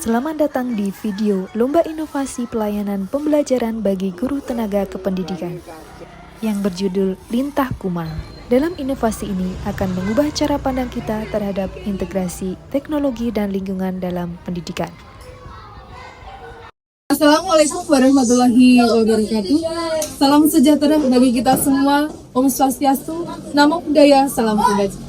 Selamat datang di video Lomba Inovasi Pelayanan Pembelajaran bagi Guru Tenaga Kependidikan yang berjudul Lintah Kumal. Dalam inovasi ini akan mengubah cara pandang kita terhadap integrasi teknologi dan lingkungan dalam pendidikan. Assalamualaikum warahmatullahi wabarakatuh. Salam sejahtera bagi kita semua. Om Swastiastu, Namo Buddhaya, Salam Kebajikan.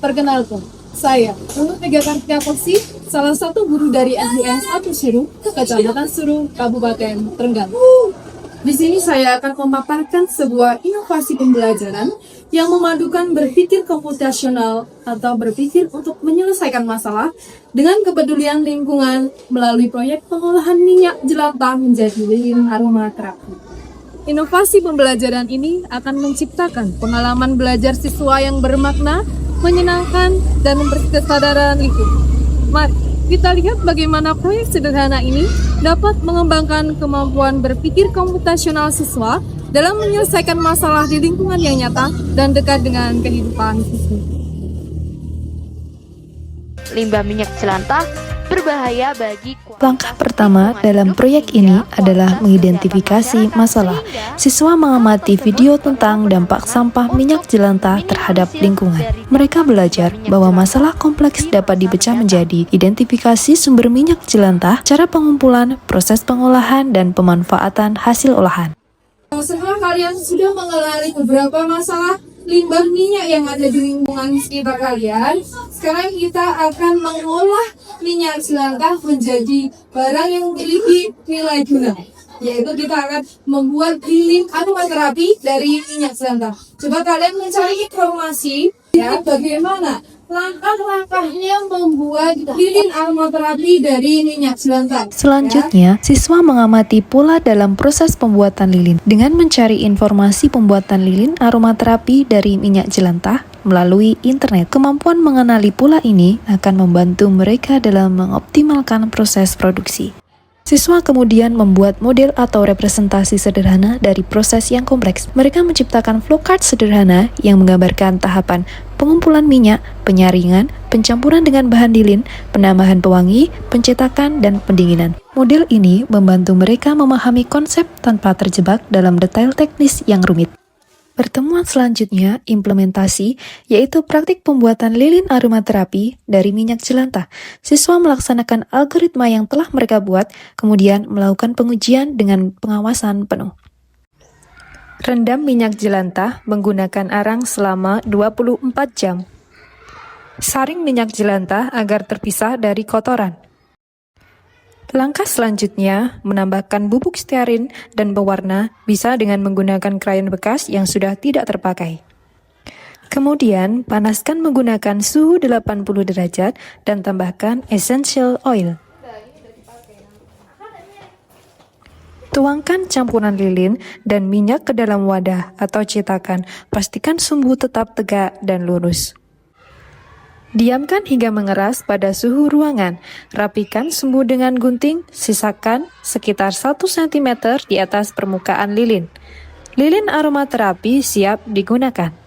Perkenalkan, saya Nur Mega Kartika Koksi, salah satu guru dari SDN 1 Suruh, Kecamatan Suruh, Kabupaten Trenggalek. Di sini saya akan memaparkan sebuah inovasi pembelajaran yang memadukan berpikir komputasional atau berpikir untuk menyelesaikan masalah dengan kepedulian lingkungan melalui proyek pengolahan minyak jelantah menjadi lilin aromaterapi. Inovasi pembelajaran ini akan menciptakan pengalaman belajar siswa yang bermakna, menyenangkan, dan memberi kesadaran lingkungan. Mari kita lihat bagaimana proyek sederhana ini dapat mengembangkan kemampuan berpikir komputasional siswa dalam menyelesaikan masalah di lingkungan yang nyata dan dekat dengan kehidupan siswa. Limbah minyak jelantah berbahaya bagi Langkah pertama dalam proyek ini adalah mengidentifikasi masalah. Siswa mengamati video tentang dampak sampah minyak jelantah terhadap lingkungan. Mereka belajar bahwa masalah kompleks dapat dipecah menjadi identifikasi sumber minyak jelantah, cara pengumpulan, proses pengolahan, dan pemanfaatan hasil olahan. Setelah kalian sudah mengenali beberapa masalah limbah minyak yang ada di lingkungan sekitar kalian, sekarang kita akan mengolah minyak jelantah menjadi barang yang memiliki nilai guna, yaitu kita akan membuat lilin aromaterapi dari minyak jelantah. Coba kalian mencari informasi ya bagaimana langkah-langkahnya membuat lilin aromaterapi dari minyak jelantah. Selanjutnya, siswa mengamati pola dalam proses pembuatan lilin. Dengan mencari informasi pembuatan lilin aromaterapi dari minyak jelantah melalui internet, kemampuan mengenali pola ini akan membantu mereka dalam mengoptimalkan proses produksi. Siswa kemudian membuat model atau representasi sederhana dari proses yang kompleks. Mereka menciptakan flowchart sederhana yang menggambarkan tahapan pengumpulan minyak, penyaringan, pencampuran dengan bahan lilin, penambahan pewangi, pencetakan, dan pendinginan. Model ini membantu mereka memahami konsep tanpa terjebak dalam detail teknis yang rumit. Pertemuan selanjutnya, implementasi, yaitu praktik pembuatan lilin aromaterapi dari minyak jelantah. Siswa melaksanakan algoritma yang telah mereka buat, kemudian melakukan pengujian dengan pengawasan penuh. Rendam minyak jelantah menggunakan arang selama 24 jam. Saring minyak jelantah agar terpisah dari kotoran. Langkah selanjutnya, menambahkan bubuk stearin dan pewarna bisa dengan menggunakan krayon bekas yang sudah tidak terpakai. Kemudian, panaskan menggunakan suhu 80 derajat dan tambahkan essential oil. Tuangkan campuran lilin dan minyak ke dalam wadah atau cetakan. Pastikan sumbu tetap tegak dan lurus. Diamkan hingga mengeras pada suhu ruangan. Rapikan sumbu dengan gunting, sisakan sekitar 1 cm di atas permukaan lilin. Lilin aromaterapi siap digunakan.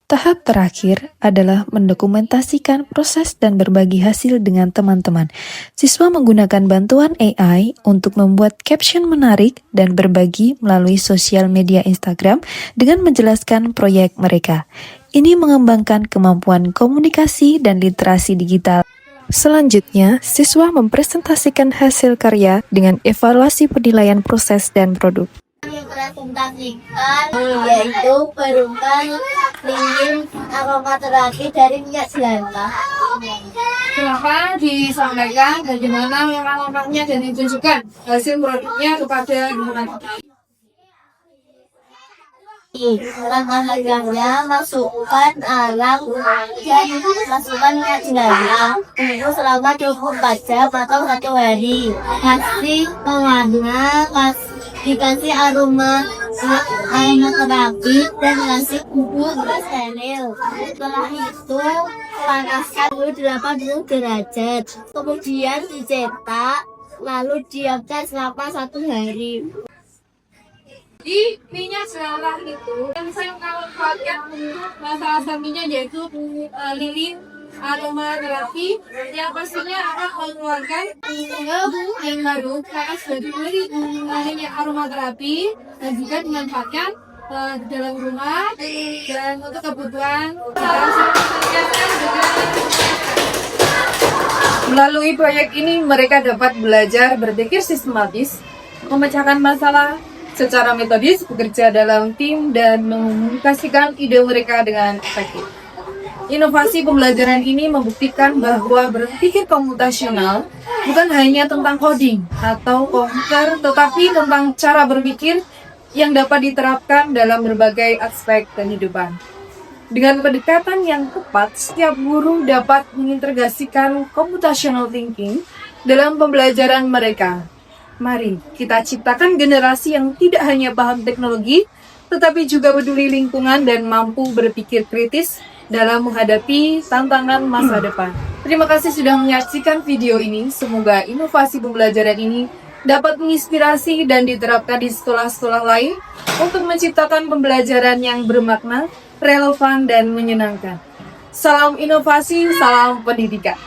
Tahap terakhir adalah mendokumentasikan proses dan berbagi hasil dengan teman-teman. Siswa menggunakan bantuan AI untuk membuat caption menarik dan berbagi melalui sosial media Instagram dengan menjelaskan proyek mereka. Ini mengembangkan kemampuan komunikasi dan literasi digital. Selanjutnya, siswa mempresentasikan hasil karya dengan evaluasi penilaian proses dan produk. Presentasikan yaitu berupa lilin aromaterapi dari minyak jelantah. Silakan disampaikan bagaimana langkah-langkahnya dan ditunjukkan hasil produknya kepada lingkungan. Langkah-langkahnya masukkan arang dan masukkan minyak jelantah tunggu selama 24 jam atau 1 hari. Kasih pewarna, dikasih aromaterapi dan kasih bubuk steril. Setelah itu panaskan suhu 80 derajat, kemudian dicetak, lalu diamkan selama 1 hari. Di minyak jelantah itu yang saya buatkan untuk masalah minyak yaitu lilin aromaterapi yang pastinya akan mengeluarkan bau yang baru karena sebagai minyak aromaterapi dan juga dimanfaatkan di dalam rumah dan untuk kebutuhan melalui proyek ini mereka dapat belajar berpikir sistematis, memecahkan masalah secara metodis, bekerja dalam tim, dan mengkomunikasikan ide mereka dengan efektif. Inovasi pembelajaran ini membuktikan bahwa berpikir komputasional bukan hanya tentang coding atau komputer, tetapi tentang cara berpikir yang dapat diterapkan dalam berbagai aspek kehidupan. Dengan pendekatan yang tepat, setiap guru dapat mengintegrasikan computational thinking dalam pembelajaran mereka. Mari kita ciptakan generasi yang tidak hanya paham teknologi, tetapi juga peduli lingkungan dan mampu berpikir kritis dalam menghadapi tantangan masa depan. Terima kasih sudah menyaksikan video ini. Semoga inovasi pembelajaran ini dapat menginspirasi dan diterapkan di sekolah-sekolah lain untuk menciptakan pembelajaran yang bermakna, relevan, dan menyenangkan. Salam inovasi, salam pendidikan.